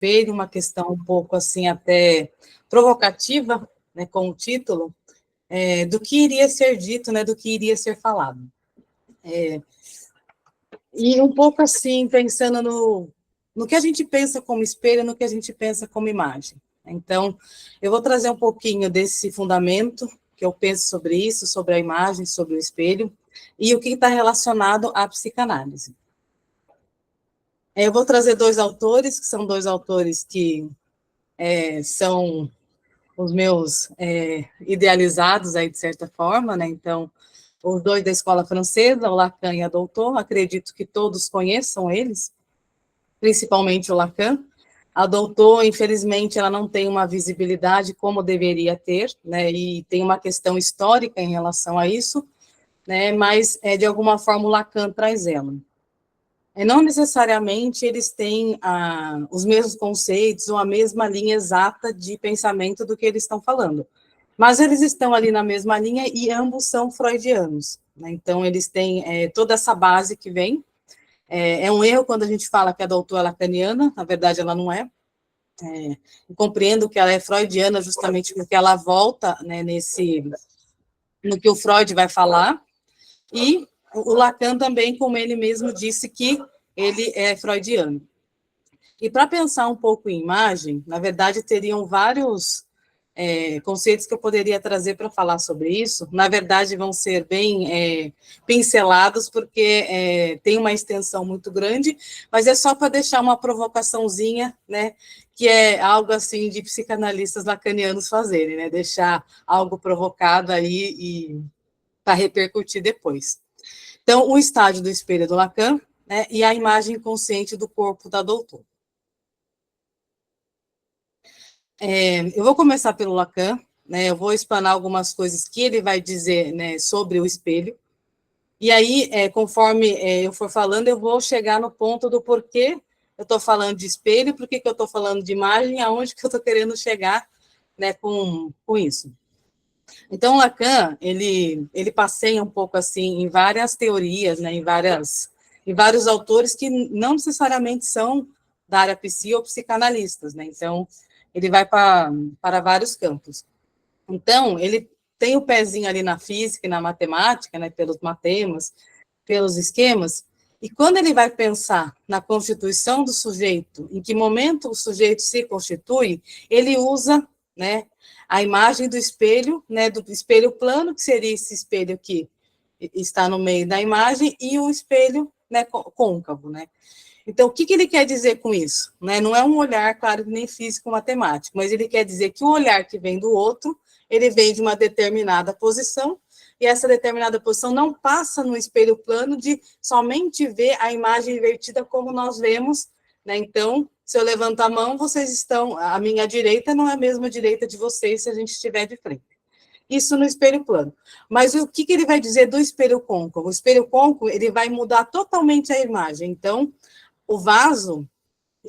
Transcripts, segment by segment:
espelho, uma questão um pouco assim até provocativa, né, com o título, do que iria ser dito, né, do que iria ser falado. E um pouco assim, pensando no que a gente pensa como espelho, no que a gente pensa como imagem. Então, eu vou trazer um pouquinho desse fundamento, que eu penso sobre isso, sobre a imagem, sobre o espelho, e o que está relacionado à psicanálise. Eu vou trazer dois autores, que são dois autores que são os meus idealizados, aí, de certa forma, né? Então, os dois da escola francesa, o Lacan e a Doutor, acredito que todos conheçam eles, principalmente o Lacan. A Doutor, infelizmente, ela não tem uma visibilidade como deveria ter, né? E tem uma questão histórica em relação a isso, né? Mas, de alguma forma, o Lacan traz ela. Não necessariamente eles têm os mesmos conceitos ou a mesma linha exata de pensamento do que eles estão falando, mas eles estão ali na mesma linha e ambos são freudianos, né? Então, eles têm toda essa base que vem. É um erro quando a gente fala que a doutora é lacaniana, na verdade ela não é. Eu compreendo que ela é freudiana justamente porque ela volta, né, no que o Freud vai falar, e o Lacan também, como ele mesmo disse, que ele é freudiano. E para pensar um pouco em imagem, na verdade, teriam vários conceitos que eu poderia trazer para falar sobre isso. Na verdade, vão ser bem pincelados, porque tem uma extensão muito grande, mas é só para deixar uma provocaçãozinha, né, que é algo assim de psicanalistas lacanianos fazerem, né, deixar algo provocado aí e para repercutir depois. Então, o estádio do espelho do Lacan, né, e a imagem consciente do corpo da doutora. Eu vou começar pelo Lacan, né, eu vou explanar algumas coisas que ele vai dizer, né, sobre o espelho, e aí, conforme eu for falando, eu vou chegar no ponto do porquê eu estou falando de espelho, por que eu estou falando de imagem, aonde que eu estou querendo chegar, né, com isso. Então, Lacan, ele passeia um pouco assim em várias teorias, né, em vários autores que não necessariamente são da área psi ou psicanalistas, né? Então, ele vai para vários campos. Então, ele tem o pezinho ali na física e na matemática, né, pelos matemas, pelos esquemas, e quando ele vai pensar na constituição do sujeito, em que momento o sujeito se constitui, ele usa, né, a imagem do espelho, né, do espelho plano, que seria esse espelho que está no meio da imagem, e o espelho, né, côncavo, né. Então, o que ele quer dizer com isso? Né? Não é um olhar, claro, nem físico-matemático, mas ele quer dizer que o olhar que vem do outro, ele vem de uma determinada posição, e essa determinada posição não passa no espelho plano de somente ver a imagem invertida como nós vemos, né? Então, se eu levanto a mão, vocês estão, a minha direita não é a mesma direita de vocês se a gente estiver de frente. Isso no espelho plano. Mas o que ele vai dizer do espelho côncavo? O espelho côncavo, ele vai mudar totalmente a imagem. Então, o vaso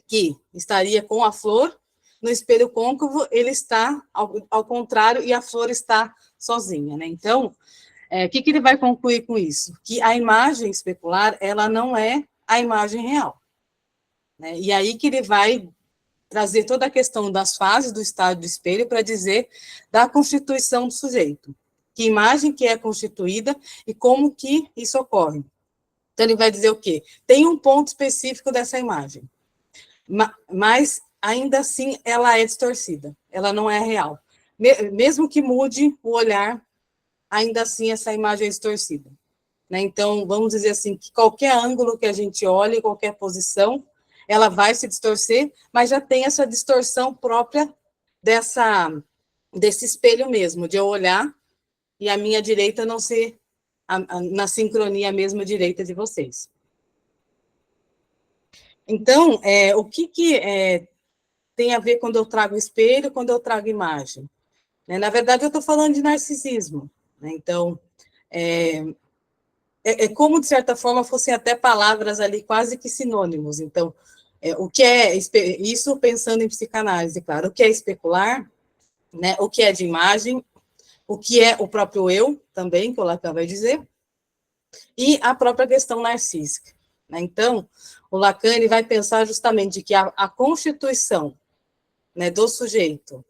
que estaria com a flor, no espelho côncavo, ele está ao contrário e a flor está sozinha, né? Então, o que ele vai concluir com isso? Que a imagem especular, ela não é a imagem real, né? E aí que ele vai trazer toda a questão das fases do estado do espelho para dizer da constituição do sujeito. Que imagem que é constituída e como que isso ocorre. Então, ele vai dizer o quê? Tem um ponto específico dessa imagem, mas, ainda assim, ela é distorcida, ela não é real. Mesmo que mude o olhar, ainda assim, essa imagem é distorcida. Né? Então, vamos dizer assim, que qualquer ângulo que a gente olhe, qualquer posição, ela vai se distorcer, mas já tem essa distorção própria desse espelho mesmo, de eu olhar e a minha direita não ser na sincronia mesmo direita de vocês. Então, o que tem a ver quando eu trago espelho, quando eu trago imagem? Na verdade, eu estou falando de narcisismo. Né? Então, como, de certa forma, fossem até palavras ali quase que sinônimos. Então, o que é isso pensando em psicanálise, claro, o que é especular, né? O que é de imagem, o que é o próprio eu, também, que o Lacan vai dizer, e a própria questão narcísica. Né? Então, o Lacan ele vai pensar justamente que a constituição, né, do sujeito,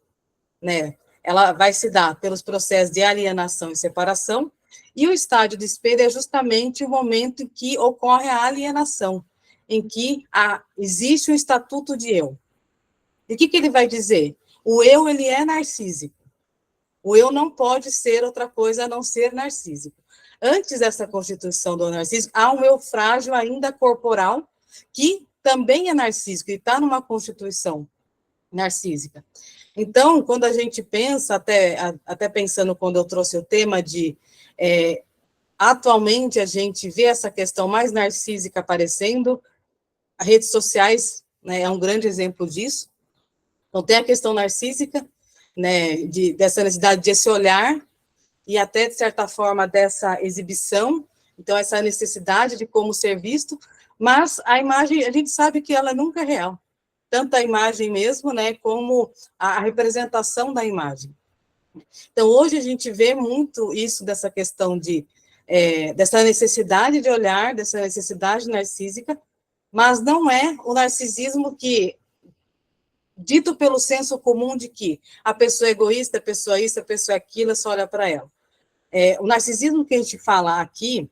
né, ela vai se dar pelos processos de alienação e separação, e o estágio do espelho é justamente o momento em que ocorre a alienação, em que existe o estatuto de eu. E o que ele vai dizer? O eu, ele é narcísico. O eu não pode ser outra coisa a não ser narcísico. Antes dessa constituição do narcísico, há um eu frágil ainda corporal, que também é narcísico, e está numa constituição narcísica. Então, quando a gente pensa, até pensando quando eu trouxe o tema de atualmente a gente vê essa questão mais narcísica aparecendo, as redes sociais, né, é um grande exemplo disso. Então, tem a questão narcísica, né, dessa necessidade de esse olhar, e até, de certa forma, dessa exibição, então, essa necessidade de como ser visto, mas a imagem, a gente sabe que ela nunca é real, tanto a imagem mesmo, né, como a representação da imagem. Então, hoje a gente vê muito isso, dessa questão dessa necessidade de olhar, dessa necessidade narcísica, mas não é o narcisismo que, dito pelo senso comum de que a pessoa é egoísta, a pessoa é isso, a pessoa é aquilo, só olha para ela. O narcisismo que a gente fala aqui,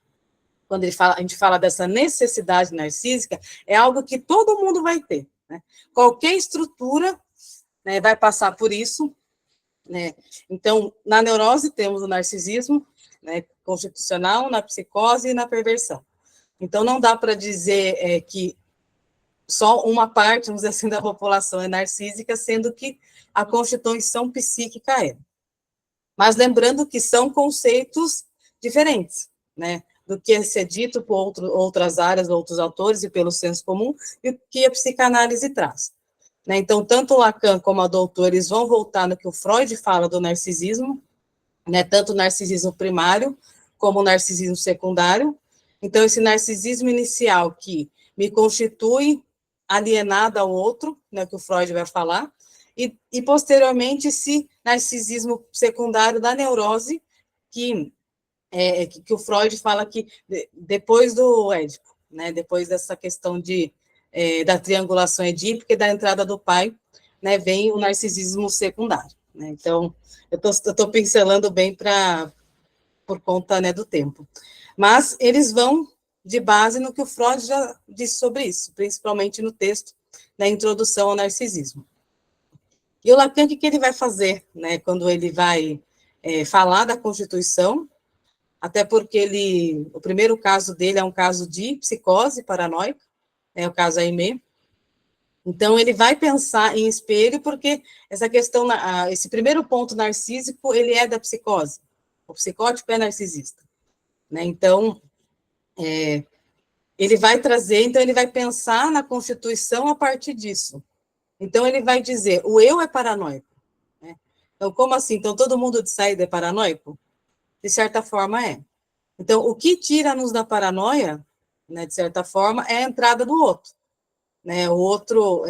quando a gente fala dessa necessidade narcísica, é algo que todo mundo vai ter, né? Qualquer estrutura, né, vai passar por isso, né? Então, na neurose temos o narcisismo, né, constitucional, na psicose e na perversão. Então, não dá para dizer que só uma parte, vamos dizer assim, da população é narcísica, sendo que a constituição psíquica é. Mas lembrando que são conceitos diferentes, né, do que é dito por outras áreas, outros autores e pelo senso comum, e o que a psicanálise traz. Né? Então, tanto o Lacan como a doutora, eles vão voltar no que o Freud fala do narcisismo, né, tanto o narcisismo primário como o narcisismo secundário. Então, esse narcisismo inicial que me constitui alienada ao outro, né, que o Freud vai falar, e posteriormente esse narcisismo secundário da neurose, que o Freud fala que depois do Édipo, né, depois dessa questão da triangulação edípica e da entrada do pai, né, vem o narcisismo secundário. Né? Então, eu estou pincelando bem por conta, né, do tempo. Mas eles vão de base no que o Freud já disse sobre isso, principalmente no texto, na introdução ao narcisismo. E o Lacan, o que ele vai fazer, né, quando ele vai falar da Constituição, até porque o primeiro caso dele é um caso de psicose paranoica, é o caso Aimé. Então, ele vai pensar em espelho, porque essa questão, esse primeiro ponto narcísico, ele é da psicose. O psicótico é narcisista. Né? Então, ele vai trazer, então ele vai pensar na Constituição a partir disso. Então, ele vai dizer, o eu é paranoico. Né? Então, como assim? Então, todo mundo de saída é paranoico? De certa forma, é. Então, o que tira-nos da paranoia, né, de certa forma, é a entrada do outro. Né? O outro,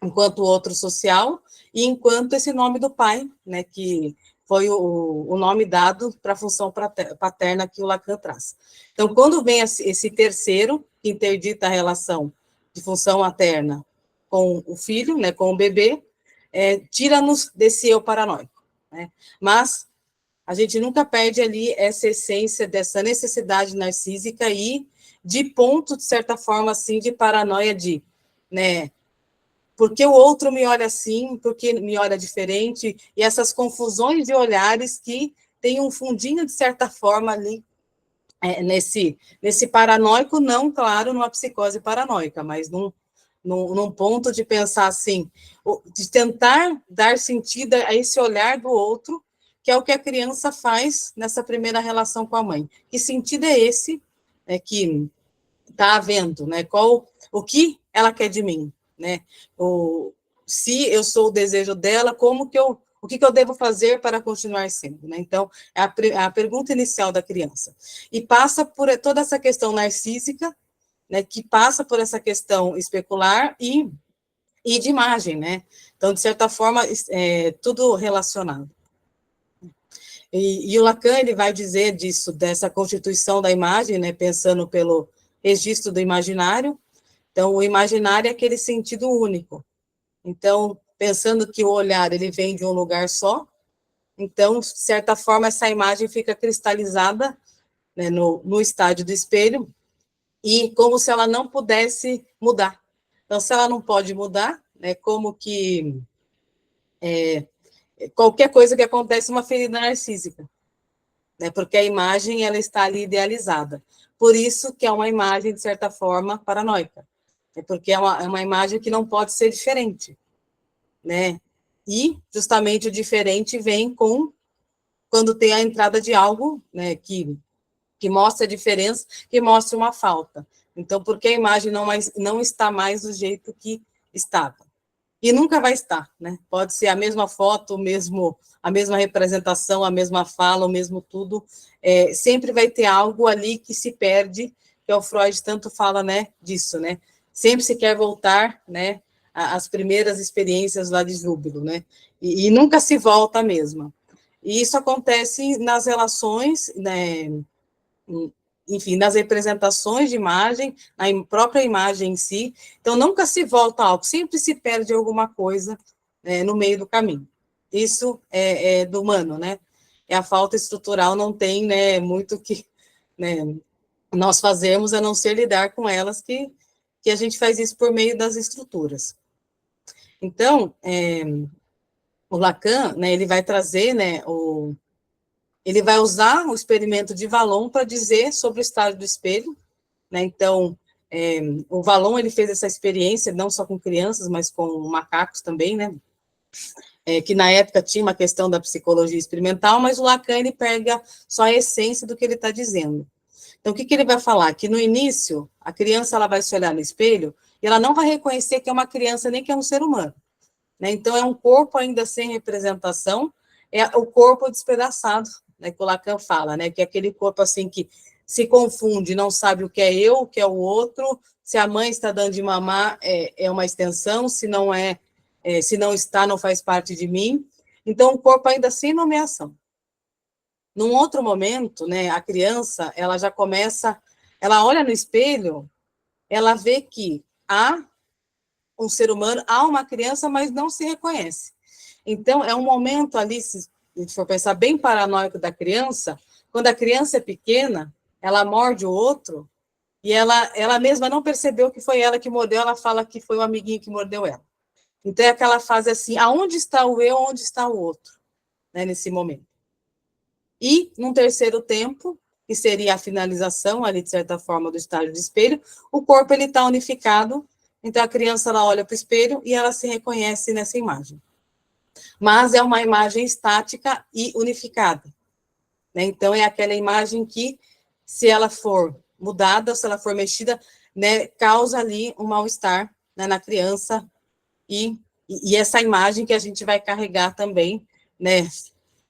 enquanto o outro social, e enquanto esse nome do pai, né, que foi o nome dado para a função paterna que o Lacan traz. Então, quando vem esse terceiro, que interdita a relação de função materna com o filho, né, com o bebê, tira-nos desse eu paranoico. Né? Mas a gente nunca perde ali essa essência dessa necessidade narcísica e de ponto, de certa forma, assim, de paranoia né, porque o outro me olha assim, porque me olha diferente, e essas confusões de olhares que tem um fundinho, de certa forma, ali, nesse paranoico, não, claro, numa psicose paranoica, mas num ponto de pensar assim, de tentar dar sentido a esse olhar do outro, que é o que a criança faz nessa primeira relação com a mãe. Que sentido é esse que está havendo, né? O que ela quer de mim, né? Se eu sou o desejo dela, o que eu devo fazer para continuar sendo, né? Então, é a pergunta inicial da criança. E passa por toda essa questão narcísica, né? Que passa por essa questão especular e de imagem, né? Então, de certa forma, tudo relacionado. E o Lacan, ele vai dizer disso, dessa constituição da imagem, né? Pensando pelo registro do imaginário, Então, o imaginário é aquele sentido único. Então, pensando que o olhar, ele vem de um lugar só, então, de certa forma, essa imagem fica cristalizada, né, no estádio do espelho, e como se ela não pudesse mudar. Então, se ela não pode mudar, né, como que qualquer coisa que acontece, uma ferida narcísica, né, porque a imagem ela está ali idealizada. Por isso que é uma imagem, de certa forma, paranoica. É porque é uma imagem que não pode ser diferente, né? E, justamente, o diferente vem quando tem a entrada de algo, né, que mostra a diferença, que mostra uma falta. Então, porque a imagem não está mais do jeito que estava. E nunca vai estar, né? Pode ser a mesma foto, a mesma representação, a mesma fala, o mesmo tudo. Sempre vai ter algo ali que se perde, que o Freud tanto fala, né, disso, né? Sempre se quer voltar, né, às primeiras experiências lá de júbilo, né? E nunca se volta à mesma. E isso acontece nas relações, né, enfim, nas representações de imagem, na própria imagem em si. Então, nunca se volta a algo, sempre se perde alguma coisa, no meio do caminho. Isso é do humano, né? É a falta estrutural, não tem, né, muito que, né, nós fazemos a não ser lidar com elas, que a gente faz isso por meio das estruturas. Então, o Lacan, né, ele vai trazer, né, ele vai usar o experimento de Vallon para dizer sobre o estado do espelho, né? Então, o Vallon, ele fez essa experiência, não só com crianças, mas com macacos também, né? Que na época tinha uma questão da psicologia experimental, mas o Lacan, ele pega só a essência do que ele está dizendo. Então, o que ele vai falar? Que no início, a criança ela vai se olhar no espelho e ela não vai reconhecer que é uma criança nem que é um ser humano, né? Então, é um corpo ainda sem representação, é o corpo despedaçado, né, que o Lacan fala, né, que é aquele corpo assim que se confunde, não sabe o que é eu, o que é o outro, se a mãe está dando de mamar é uma extensão, se não se não está, não faz parte de mim. Então, o corpo ainda sem nomeação. Num outro momento, né, a criança, ela já começa, ela olha no espelho, ela vê que há um ser humano, há uma criança, mas não se reconhece. Então, é um momento ali, se a gente for pensar, bem paranoico da criança, quando a criança é pequena, ela morde o outro, e ela mesma não percebeu que foi ela que mordeu, ela fala que foi o amiguinho que mordeu ela. Então, é aquela fase assim, aonde está o eu, onde está o outro, né, nesse momento. E, num terceiro tempo, que seria a finalização, ali, de certa forma, do estágio de espelho, o corpo ele está unificado, então a criança ela olha para o espelho e ela se reconhece nessa imagem. Mas é uma imagem estática e unificada, né? Então, é aquela imagem que, se ela for mudada, se ela for mexida, né, causa ali um mal-estar, né, na criança, e essa imagem que a gente vai carregar também, né,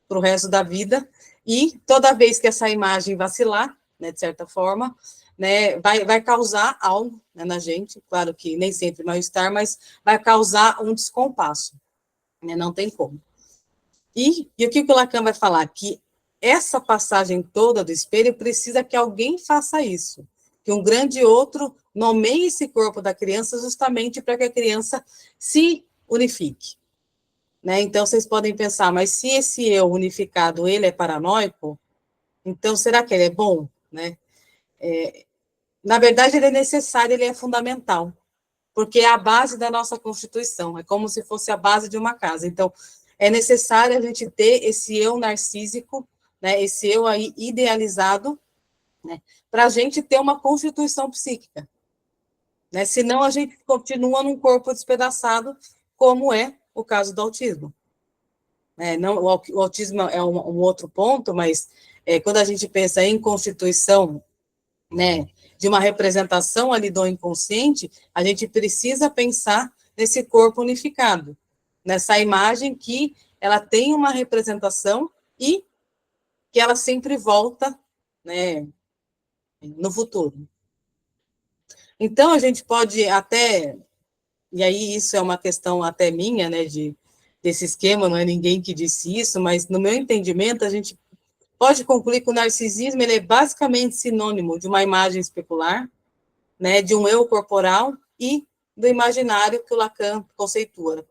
para o resto da vida, e toda vez que essa imagem vacilar, né, de certa forma, né, vai causar algo, né, na gente, claro que nem sempre mal-estar, mas vai causar um descompasso, né, não tem como. E o que o Lacan vai falar? Que essa passagem toda do espelho precisa que alguém faça isso, que um grande outro nomeie esse corpo da criança justamente para que a criança se unifique. Né? Então, vocês podem pensar, mas se esse eu unificado, ele é paranoico, então será que ele é bom? Né? Na verdade, ele é necessário, ele é fundamental, porque é a base da nossa Constituição, é como se fosse a base de uma casa. Então, é necessário a gente ter esse eu narcísico, né, esse eu aí idealizado, né, para a gente ter uma constituição psíquica. Né? Senão, a gente continua num corpo despedaçado, como é o caso do autismo. Não, o autismo é um outro ponto, mas quando a gente pensa em constituição, né, de uma representação ali do inconsciente, a gente precisa pensar nesse corpo unificado, nessa imagem que ela tem uma representação e que ela sempre volta, né, no futuro. Então, a gente pode até, e aí isso é uma questão até minha, né, desse esquema, não é ninguém que disse isso, mas no meu entendimento, a gente pode concluir que o narcisismo ele é basicamente sinônimo de uma imagem especular, né, de um eu corporal e do imaginário que o Lacan conceitua,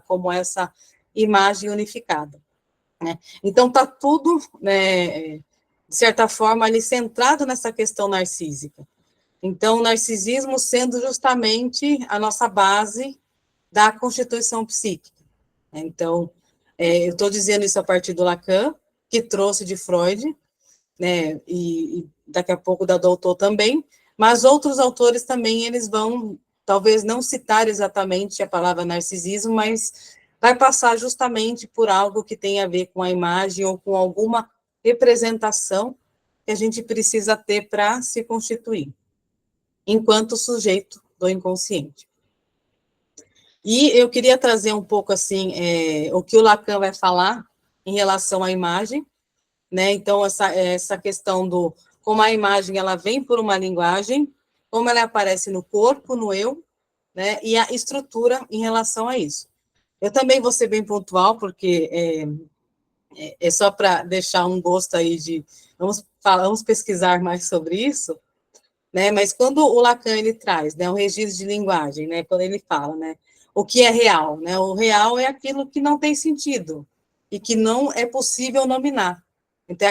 como essa imagem unificada, né? Então, está tudo, né, de certa forma, ali centrado nessa questão narcísica. Então, o narcisismo sendo justamente a nossa base da constituição psíquica. Então, eu estou dizendo isso a partir do Lacan, que trouxe de Freud, né, e daqui a pouco da Doutor também, mas outros autores também, eles vão, talvez não citar exatamente a palavra narcisismo, mas vai passar justamente por algo que tem a ver com a imagem ou com alguma representação que a gente precisa ter para se constituir, enquanto sujeito do inconsciente. E eu queria trazer um pouco, assim, o que o Lacan vai falar em relação à imagem, né? Então, essa questão do como a imagem ela vem por uma linguagem, como ela aparece no corpo, no eu, né? E a estrutura em relação a isso. Eu também vou ser bem pontual, porque é só para deixar um gosto aí de vamos pesquisar mais sobre isso, né? Mas quando o Lacan ele traz, né, um registro de linguagem, né? Quando ele fala, né, o que é real, né? O real é aquilo que não tem sentido e que não é possível nominar. Então,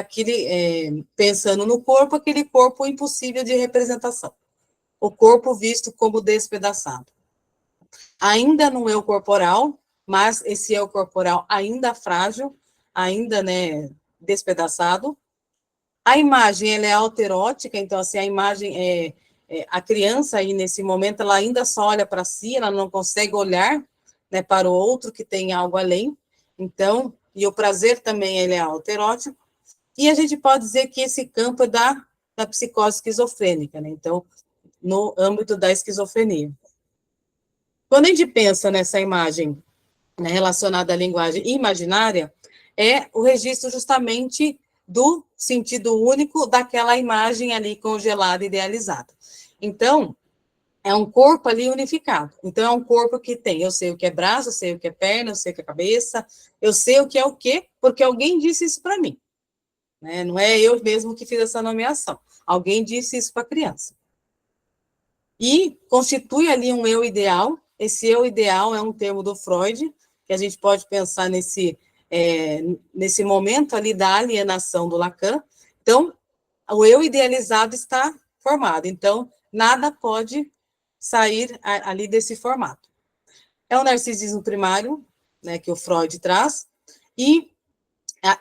pensando no corpo, aquele corpo impossível de representação. O corpo visto como despedaçado. Ainda no eu corporal, mas esse eu corporal ainda frágil, ainda, né, despedaçado. A imagem, ela é alterótica, então, assim, a imagem a criança aí, nesse momento, ela ainda só olha para si, ela não consegue olhar, né, para o outro que tem algo além. Então, e o prazer também, ele é alterótico. E a gente pode dizer que esse campo é da psicose esquizofrênica, né? Então, no âmbito da esquizofrenia. Quando a gente pensa nessa imagem, né, relacionada à linguagem imaginária, é o registro justamente do sentido único daquela imagem ali congelada, idealizada. Então, é um corpo ali unificado. Então, é um corpo que tem, eu sei o que é braço, eu sei o que é perna, eu sei o que é cabeça, eu sei o que é o quê, porque alguém disse isso para mim. Né? Não é eu mesmo que fiz essa nomeação. Alguém disse isso para a criança. E constitui ali um eu ideal. Esse eu ideal é um termo do Freud, que a gente pode pensar nesse momento ali da alienação do Lacan. Então, o eu idealizado está formado. Então, nada pode sair ali desse formato. É o narcisismo primário, né, que o Freud traz, e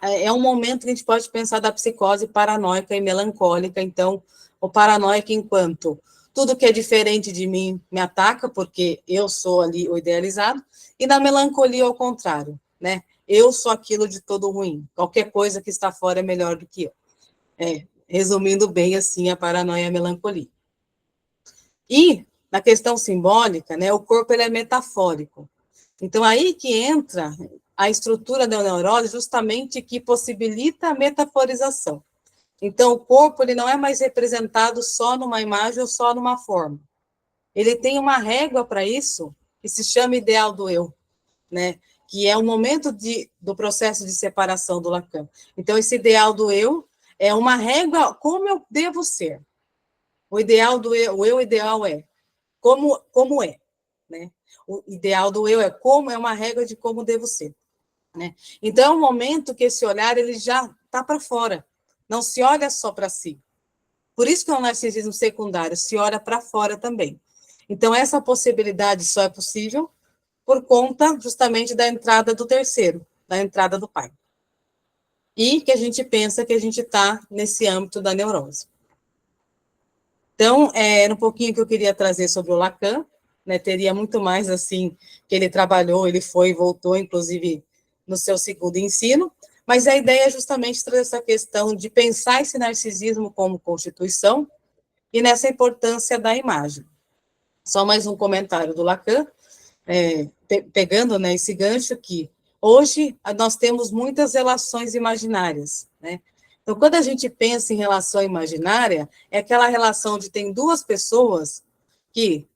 é um momento que a gente pode pensar da psicose paranoica e melancólica. Então, o paranoico enquanto tudo que é diferente de mim me ataca, porque eu sou ali o idealizado, e na melancolia ao contrário, né? Eu sou aquilo de todo ruim, qualquer coisa que está fora é melhor do que eu. Resumindo bem assim a paranoia e a melancolia. E na questão simbólica, né, o corpo ele é metafórico. Então aí que entra a estrutura da neurose justamente que possibilita a metaforização. Então o corpo ele não é mais representado só numa imagem ou só numa forma. Ele tem uma régua para isso que se chama ideal do eu, né? Que é o momento do processo de separação do Lacan. Então esse ideal do eu é uma régua como eu devo ser. O ideal do eu, o eu ideal é como é, né? O ideal do eu é uma regra de como devo ser, né? Então é um momento que esse olhar ele já está para fora, não se olha só para si. Por isso que é um narcisismo secundário, se olha para fora também. Então essa possibilidade só é possível por conta justamente da entrada do terceiro, da entrada do pai. E que a gente pensa que a gente está nesse âmbito da neurose. Então, era um pouquinho que eu queria trazer sobre o Lacan, né? Teria muito mais, assim, que ele trabalhou, ele foi e voltou, inclusive, no seu segundo ensino, mas a ideia é justamente trazer essa questão de pensar esse narcisismo como constituição e nessa importância da imagem. Só mais um comentário do Lacan, pegando, né, esse gancho que hoje nós temos muitas relações imaginárias, né? Então, quando a gente pensa em relação imaginária, é aquela relação de tem duas pessoas que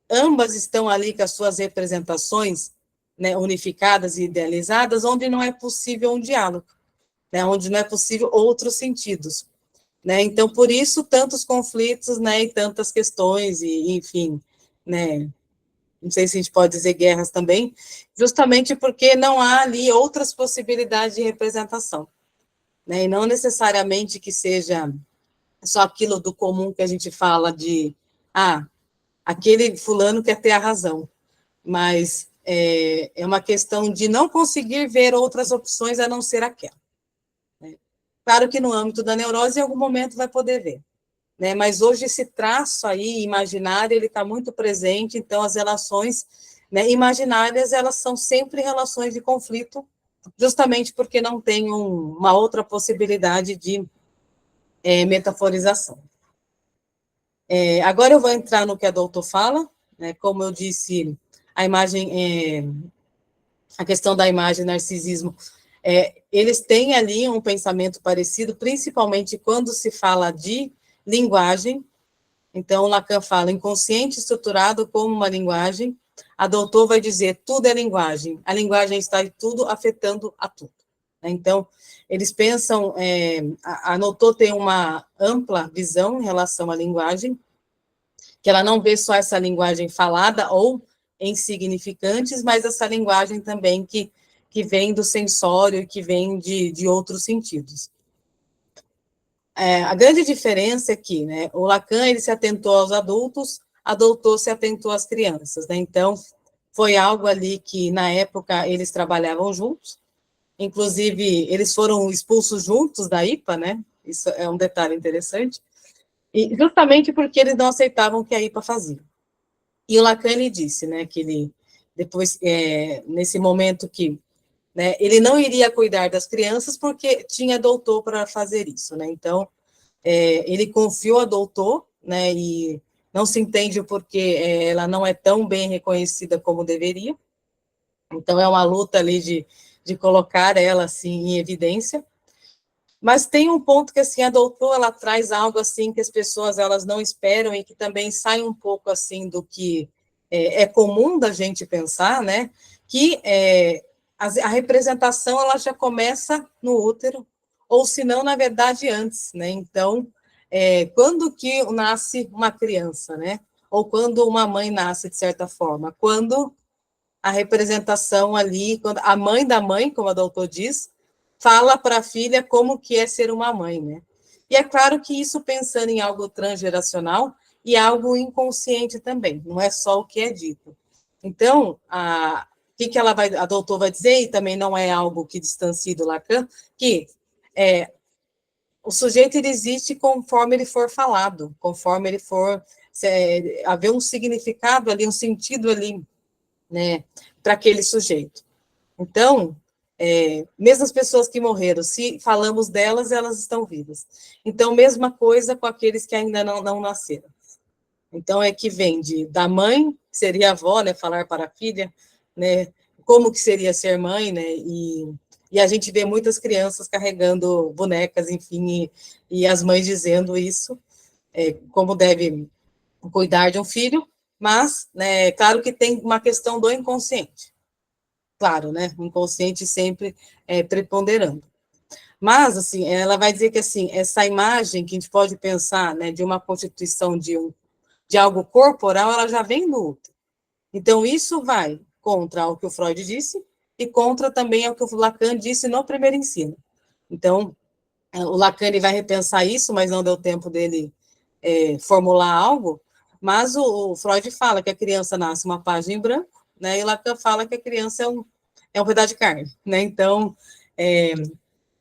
ambas estão ali com as suas representações, né, unificadas e idealizadas, onde não é possível um diálogo, né, onde não é possível outros sentidos, né? Então, por isso tantos conflitos, né, e tantas questões e enfim, né, não sei se a gente pode dizer guerras também, justamente porque não há ali outras possibilidades de representação, né, e não necessariamente que seja só aquilo do comum que a gente fala de, aquele fulano quer ter a razão, mas é uma questão de não conseguir ver outras opções a não ser aquela. Né? Claro que no âmbito da neurose, em algum momento vai poder ver, né? Mas hoje esse traço aí imaginário, ele está muito presente, então as relações, né, imaginárias, elas são sempre relações de conflito, justamente porque não tem uma outra possibilidade de metaforização. Agora eu vou entrar no que a doutor fala, né, como eu disse, a imagem, a questão da imagem e narcisismo, eles têm ali um pensamento parecido, principalmente quando se fala de linguagem. Então, Lacan fala inconsciente estruturado como uma linguagem, a doutor vai dizer tudo é linguagem, a linguagem está em tudo, afetando a tudo. Então, eles pensam, a doutor tem uma ampla visão em relação à linguagem, que ela não vê só essa linguagem falada ou em significantes, mas essa linguagem também que vem do sensório, que vem de outros sentidos. A grande diferença é que, né, o Lacan, ele se atentou aos adultos, a doutor se atentou às crianças, né, então, foi algo ali que, na época, eles trabalhavam juntos, inclusive, eles foram expulsos juntos da IPA, né, isso é um detalhe interessante, e justamente porque eles não aceitavam o que a IPA fazia. E o Lacan, ele disse, né, que ele, depois, nesse momento que, né, ele não iria cuidar das crianças porque tinha doutor para fazer isso, né, então, ele confiou a doutor, né, e não se entende porque ela não é tão bem reconhecida como deveria, então é uma luta ali de colocar ela, assim, em evidência, mas tem um ponto que, assim, a doutora, ela traz algo, assim, que as pessoas, elas não esperam e que também sai um pouco, assim, do que é comum da gente pensar, né, que a representação, ela já começa no útero, ou se não, na verdade, antes, né, então, quando que nasce uma criança, né, ou quando uma mãe nasce, de certa forma, quando a representação ali, quando a mãe da mãe, como a doutor diz, fala para a filha como que é ser uma mãe, né? E é claro que isso pensando em algo transgeracional e algo inconsciente também, não é só o que é dito. Então, que a doutor vai dizer, e também não é algo que distancie do Lacan, que o sujeito ele existe conforme ele for falado, conforme ele for haver um significado ali, um sentido ali, né, para aquele sujeito. Então, mesmo as pessoas que morreram, se falamos delas, elas estão vivas. Então, mesma coisa com aqueles que ainda não nasceram. Então, é que vem da mãe, que seria a avó, né, falar para a filha, né, como que seria ser mãe, né, e a gente vê muitas crianças carregando bonecas, enfim, e as mães dizendo isso, como deve cuidar de um filho, mas, né, claro que tem uma questão do inconsciente. Claro, né, o inconsciente sempre preponderando. Mas, assim, ela vai dizer que, assim, essa imagem que a gente pode pensar, né, de uma constituição de algo corporal, ela já vem no útero. Então, isso vai contra o que o Freud disse e contra também o que o Lacan disse no primeiro ensino. Então, o Lacan ele vai repensar isso, mas não deu tempo dele formular algo, mas o Freud fala que a criança nasce uma página em branco, né, e o Lacan fala que a criança é um pedaço de carne, né, então,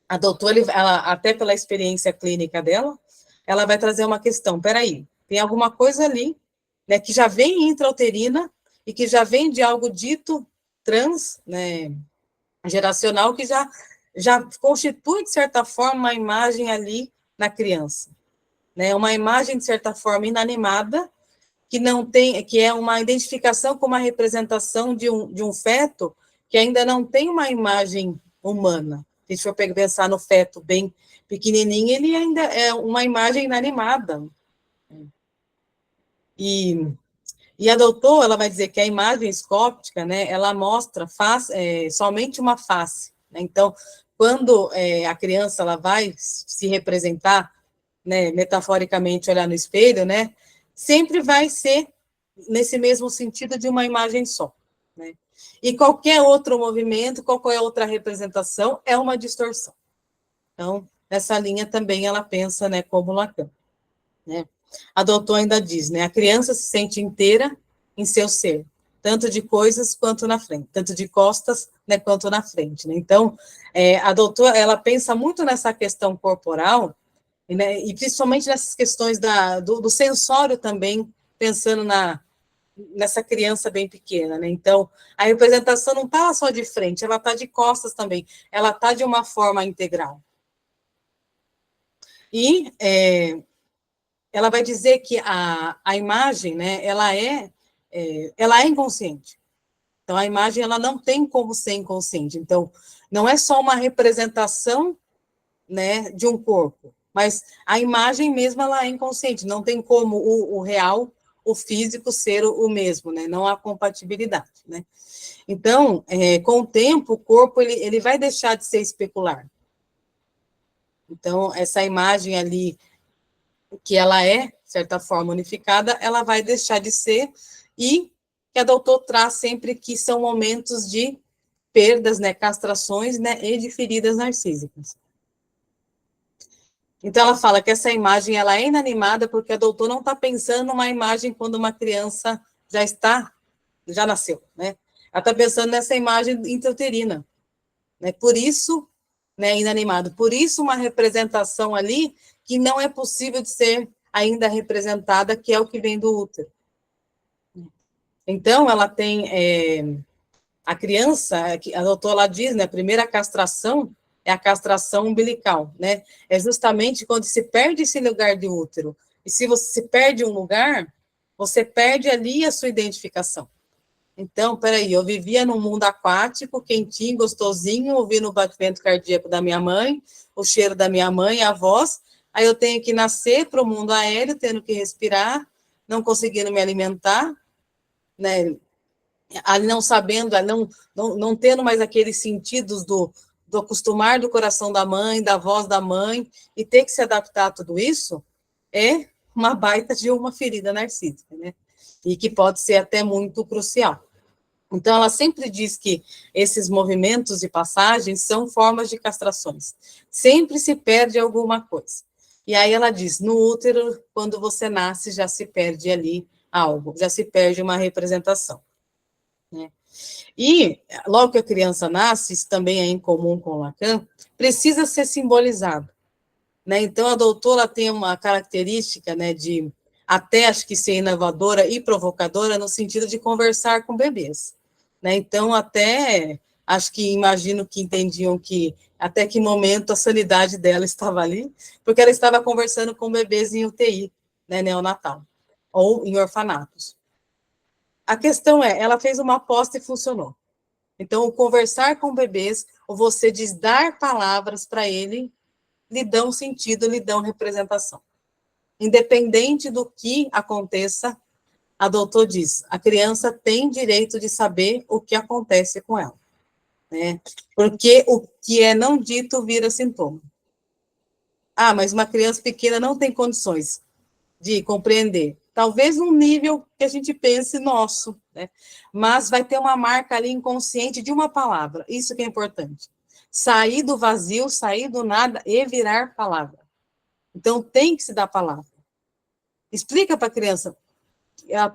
a doutora, ela, até pela experiência clínica dela, ela vai trazer uma questão, peraí, tem alguma coisa ali, né, que já vem intrauterina e que já vem de algo dito trans, né, geracional, que já constitui, de certa forma, uma imagem ali na criança, né, uma imagem, de certa forma, inanimada, que não tem, que é uma identificação com uma representação de um feto que ainda não tem uma imagem humana. Se a gente for pensar no feto bem pequenininho, ele ainda é uma imagem inanimada. E a doutora, ela vai dizer que a imagem escóptica, né, ela mostra somente uma face. Né? Então, quando a criança ela vai se representar, né, metaforicamente olhar no espelho, né, sempre vai ser nesse mesmo sentido de uma imagem só, né? E qualquer outro movimento, qualquer outra representação é uma distorção. Então, nessa linha também ela pensa, né, como Lacan, né? A doutora ainda diz, né, a criança se sente inteira em seu ser, tanto de coisas quanto na frente, tanto de costas, né, quanto na frente, né? Então, a doutora, ela pensa muito nessa questão corporal, né, e principalmente nessas questões do sensório também, pensando nessa criança bem pequena, né? Então, a representação não está só de frente, ela está de costas também, ela está de uma forma integral. E ela vai dizer que a imagem, né, ela é inconsciente. Então, a imagem, ela não tem como ser inconsciente. Então, não é só uma representação, né, de um corpo, mas a imagem mesmo, ela é inconsciente. Não tem como o real, o físico, ser o mesmo, né? Não há compatibilidade, né? Então, com o tempo, o corpo, ele vai deixar de ser especular. Então, essa imagem ali, que ela é, de certa forma, unificada, ela vai deixar de ser, e que a doutora traz sempre que são momentos de perdas, né, castrações, né, e de feridas narcísicas. Então, ela fala que essa imagem, ela é inanimada porque a doutora não está pensando numa imagem quando uma criança já nasceu, né? Ela está pensando nessa imagem intrauterina, né? Por isso, né, inanimado. Por isso, uma representação ali que não é possível de ser ainda representada, que é o que vem do útero. Então, ela tem a criança, a doutora lá diz, né, a primeira castração é a castração umbilical, né? É justamente quando se perde esse lugar de útero. E se você se perde um lugar, você perde ali a sua identificação. Então, peraí, eu vivia num mundo aquático, quentinho, gostosinho, ouvindo o batimento cardíaco da minha mãe, o cheiro da minha mãe, a voz, aí eu tenho que nascer para o mundo aéreo, tendo que respirar, não conseguindo me alimentar, né, ali não sabendo, não tendo mais aqueles sentidos do acostumar do coração da mãe, da voz da mãe, e ter que se adaptar a tudo isso, é uma baita de uma ferida narcísica, né? E que pode ser até muito crucial. Então, ela sempre diz que esses movimentos de passagem são formas de castrações. Sempre se perde alguma coisa. E aí ela diz, no útero, quando você nasce, já se perde ali algo, já se perde uma representação, né? E, logo que a criança nasce, isso também é incomum com Lacan, precisa ser simbolizado, né? Então, a doutora tem uma característica, né, de até, acho que ser inovadora e provocadora no sentido de conversar com bebês, né? Então, até, acho que imagino que entendiam que até que momento a sanidade dela estava ali, porque ela estava conversando com bebês em UTI, né, neonatal, ou em orfanatos. A questão é, ela fez uma aposta e funcionou. Então, o conversar com bebês, ou você diz dar palavras para ele, lhe dão sentido, lhe dão representação. Independente do que aconteça, a doutora diz, a criança tem direito de saber o que acontece com ela, né? Porque o que é não dito vira sintoma. Ah, mas uma criança pequena não tem condições de compreender. Talvez num nível que a gente pense nosso, né? Mas vai ter uma marca ali inconsciente de uma palavra. Isso que é importante. Sair do vazio, sair do nada e virar palavra. Então, tem que se dar palavra. Explica para a criança. Ela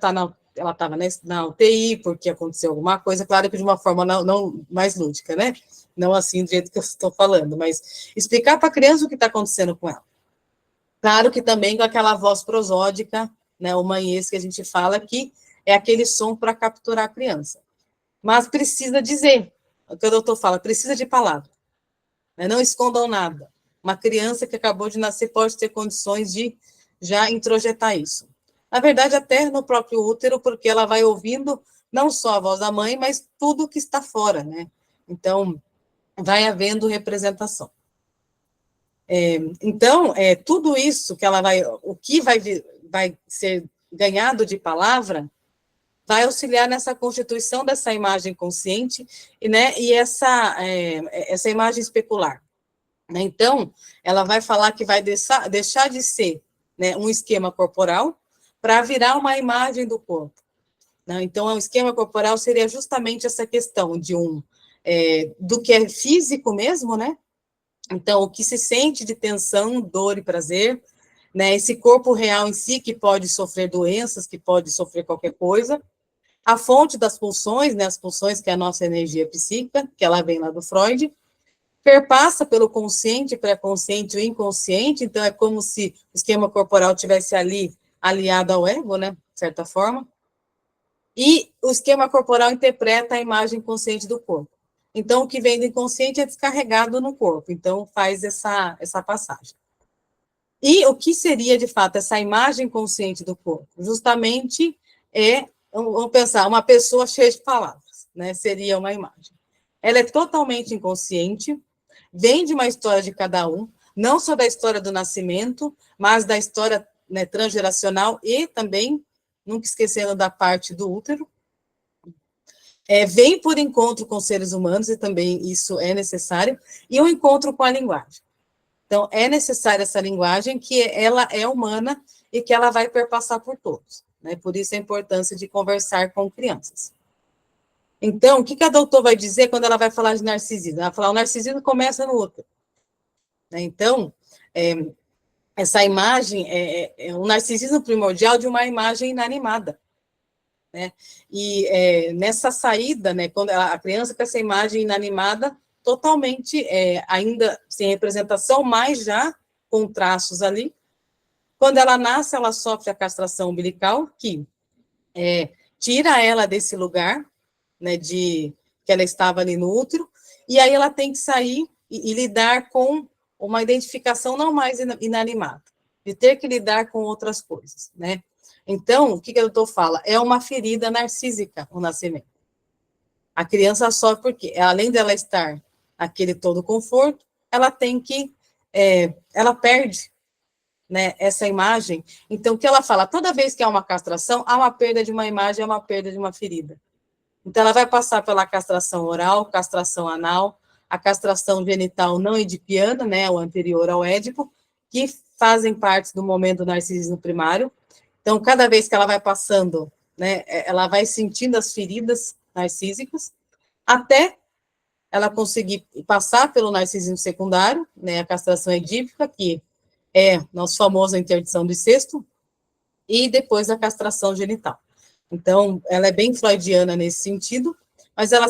estava na UTI porque aconteceu alguma coisa, claro que de uma forma não mais lúdica, né? Não assim do jeito que eu estou falando, mas explicar para a criança o que está acontecendo com ela. Claro que também com aquela voz prosódica, né, o manhês que a gente fala, que é aquele som para capturar a criança. Mas precisa dizer, o que o doutor fala, precisa de palavra, né, não escondam nada. Uma criança que acabou de nascer pode ter condições de já introjetar isso. Na verdade, até no próprio útero, porque ela vai ouvindo não só a voz da mãe, mas tudo que está fora, né? Então, vai havendo representação. Então, tudo isso que ela o que vai ser ganhado de palavra, vai auxiliar nessa constituição dessa imagem consciente, né, e essa imagem especular, né? Então, ela vai falar que vai deixar de ser, né, um esquema corporal para virar uma imagem do corpo. né? Então, o esquema corporal seria justamente essa questão de do que é físico mesmo, né? Então, o que se sente de tensão, dor e prazer, né? Esse corpo real em si, que pode sofrer doenças, que pode sofrer qualquer coisa. A fonte das pulsões, né? As pulsões, que é a nossa energia psíquica, que ela vem lá do Freud, perpassa pelo consciente, pré-consciente e inconsciente, então é como se o esquema corporal tivesse ali aliado ao ego, né? De certa forma. E o esquema corporal interpreta a imagem consciente do corpo. Então, o que vem do inconsciente é descarregado no corpo. Então, faz essa passagem. E o que seria, de fato, essa imagem consciente do corpo? Justamente vamos pensar, uma pessoa cheia de palavras, né? Seria uma imagem. Ela é totalmente inconsciente, vem de uma história de cada um, não só da história do nascimento, mas da história, né, transgeracional e também, nunca esquecendo da parte do útero. Vem por encontro com seres humanos, e também isso é necessário, e o encontro com a linguagem. Então, é necessária essa linguagem, que ela é humana e que ela vai perpassar por todos, né? Por isso a importância de conversar com crianças. Então, o que a doutora vai dizer quando ela vai falar de narcisismo? Ela vai falar, o narcisismo começa no útero, né? Então, essa imagem é um narcisismo primordial de uma imagem inanimada, né? E nessa saída, né, quando a criança com essa imagem inanimada, totalmente ainda sem representação, mas já com traços ali. Quando ela nasce, ela sofre a castração umbilical, que tira ela desse lugar, né, que ela estava ali no útero, e aí ela tem que sair e lidar com uma identificação não mais inanimada, de ter que lidar com outras coisas, né? Então, o que a doutor fala? É uma ferida narcísica o nascimento. A criança sofre porque, além dela estar naquele todo conforto, ela tem que, ela perde, né, essa imagem. Então, o que ela fala? Toda vez que há uma castração, há uma perda de uma imagem, há uma perda de uma ferida. Então, ela vai passar pela castração oral, castração anal, a castração genital não edipiana, né, o anterior ao édipo, que fazem parte do momento do narcisismo primário. Então, cada vez que ela vai passando, né, ela vai sentindo as feridas narcísicas, até ela conseguir passar pelo narcisismo secundário, né, a castração edípica, que é nosso famoso interdição do incesto, e depois a castração genital. Então, ela é bem freudiana nesse sentido, mas ela,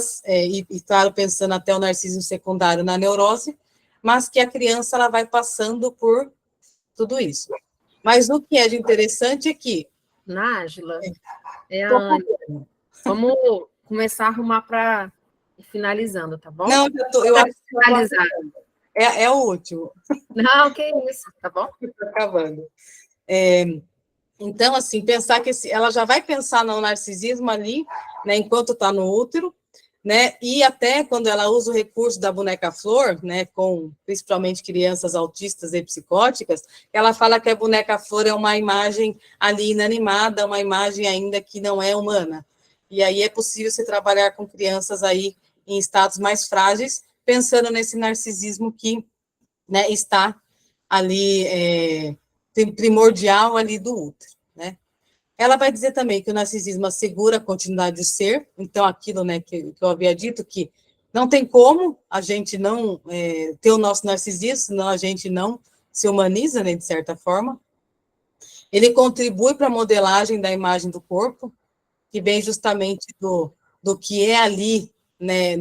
claro, pensando até o narcisismo secundário na neurose, mas que a criança ela vai passando por tudo isso. Mas o que é de interessante é que... Nájila, a Anne. Vamos começar a arrumar para ir finalizando, tá bom? Não, eu acho que finalizar. É o último. Não, que isso, tá bom? Está acabando. Então, assim, pensar que ela já vai pensar no narcisismo ali, né, enquanto está no útero, né, e até quando ela usa o recurso da boneca flor, né, com principalmente crianças autistas e psicóticas, ela fala que a boneca flor é uma imagem ali inanimada, uma imagem ainda que não é humana. E aí é possível se trabalhar com crianças aí em estados mais frágeis, pensando nesse narcisismo que, né, está ali primordial ali do útero, né? Ela vai dizer também que o narcisismo assegura a continuidade do ser, então aquilo, né, que eu havia dito, que não tem como a gente não ter o nosso narcisismo, senão a gente não se humaniza, né, de certa forma. Ele contribui para a modelagem da imagem do corpo, que vem justamente do que é ali, né,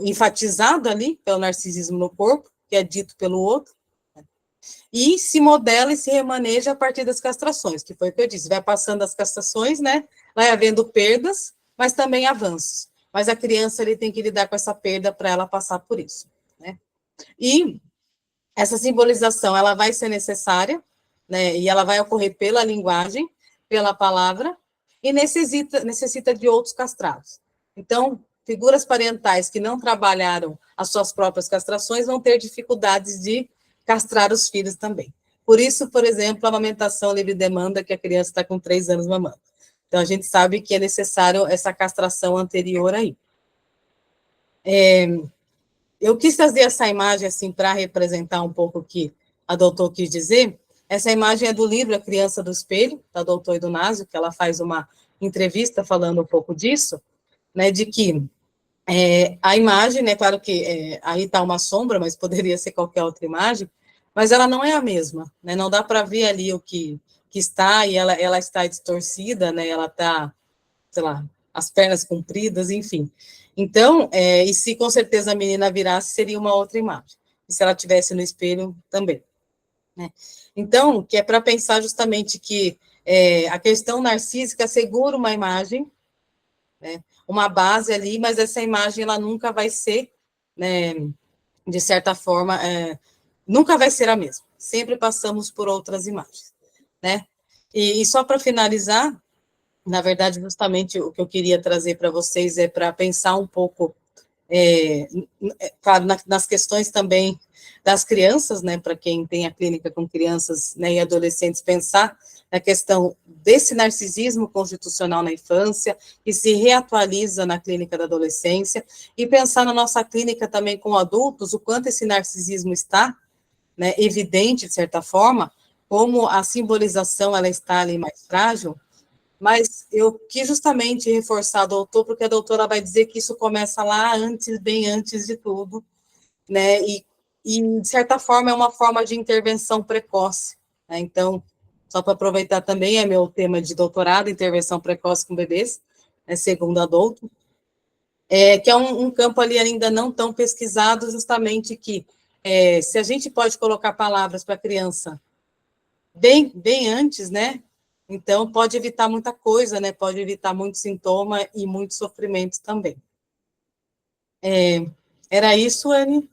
enfatizado ali pelo narcisismo no corpo, que é dito pelo outro, e se modela e se remaneja a partir das castrações, que foi o que eu disse, vai passando as castrações, né, vai havendo perdas, mas também avanços, mas a criança ele tem que lidar com essa perda para ela passar por isso, né, e essa simbolização, ela vai ser necessária, né, e ela vai ocorrer pela linguagem, pela palavra, e necessita de outros castrados. Então, figuras parentais que não trabalharam as suas próprias castrações vão ter dificuldades de castrar os filhos também. Por isso, por exemplo, a amamentação livre demanda, que a criança está com 3 anos mamando. Então, a gente sabe que é necessário essa castração anterior aí. Eu quis trazer essa imagem, assim, para representar um pouco o que a doutora quis dizer. Essa imagem é do livro A Criança do Espelho, da doutora Idonásio, que ela faz uma entrevista falando um pouco disso, né, de que a imagem, né, claro que aí está uma sombra, mas poderia ser qualquer outra imagem, mas ela não é a mesma, né, não dá para ver ali o que está, e ela está distorcida, né, ela está, sei lá, as pernas compridas, enfim. Então, e se com certeza a menina virasse, seria uma outra imagem, e se ela tivesse no espelho, também. Né? Então, que é para pensar justamente que a questão narcísica segura uma imagem, né, uma base ali, mas essa imagem ela nunca vai ser, né, de certa forma, nunca vai ser a mesma. Sempre passamos por outras imagens, né? E só para finalizar, na verdade, justamente o que eu queria trazer para vocês é para pensar um pouco, claro, nas questões também das crianças, né, para quem tem a clínica com crianças, né, e adolescentes, pensar na questão desse narcisismo constitucional na infância, que se reatualiza na clínica da adolescência, e pensar na nossa clínica também com adultos, o quanto esse narcisismo está, né, evidente, de certa forma, como a simbolização ela está ali mais frágil, mas eu quis justamente reforçar a doutora, porque a doutora vai dizer que isso começa lá antes, bem antes de tudo, né, e de certa forma é uma forma de intervenção precoce, né, então, só para aproveitar também, é meu tema de doutorado, intervenção precoce com bebês, segundo adulto, que é um campo ali ainda não tão pesquisado, justamente que, se a gente pode colocar palavras para a criança bem antes, né? Então, pode evitar muita coisa, né? Pode evitar muito sintoma e muito sofrimento também. Era isso, Anne?